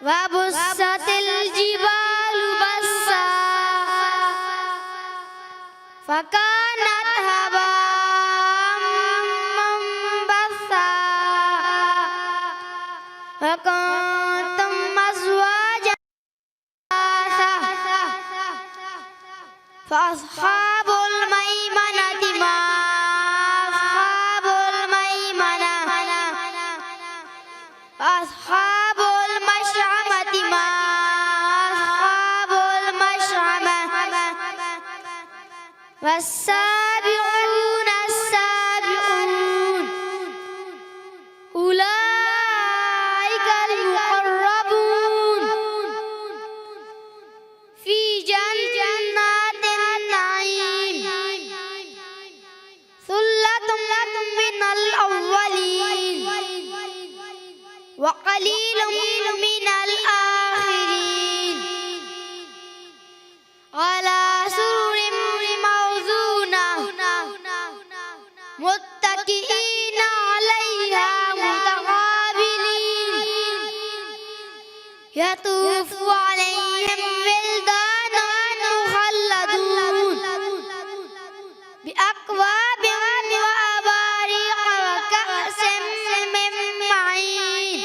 وبست الجبال بسا فكانت هباء منبثا وكنتم أزواجا ثلاثة فأصحاب الميمنة ما أصحاب الميمنة وأصحاب المشأمة ما أصحاب المشأمة والسابقون السابقون أولئك المقربون في جنات النعيم ثلة من الأولين وقليل من الآخرين على سرر موضونة متكئين عليها متقابلين يطوف عليهم ولدان مخلدون بأكواب وأباريق وكأس من معين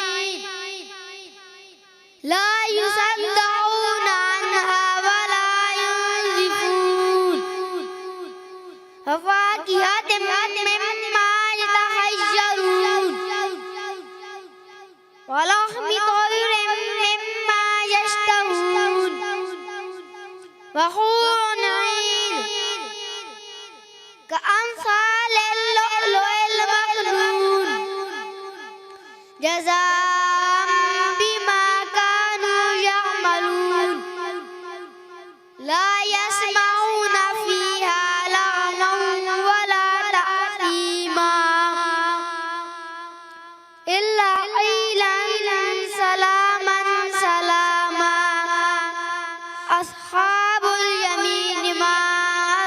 لا يصدعون عنها ولا ينزفون وفاكهة مما يتخيرون ولحم طير مما يشتهون وحور عين كأمثال اللؤلؤ المكنون جزاء بما كانوا يعملون لا يسمعون فيها لغوا ولا تأثيما إلا قيلا سلاما سلاما أصحاب اليمين ما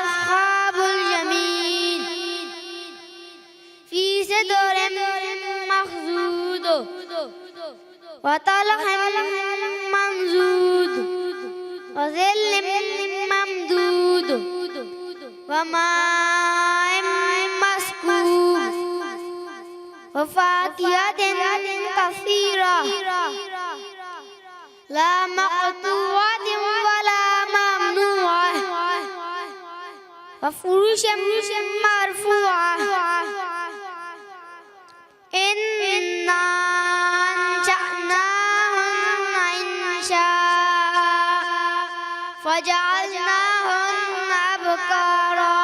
أصحاب اليمين في سدر مخضود وطلح منضود وظل ممدود وماء مسكوب وفاكهة كثيرة لا مقطوعة ولا ممنوعة وفرش مرفوعة إنا أنشأناهن إنشاء فجعلناهن أبكارا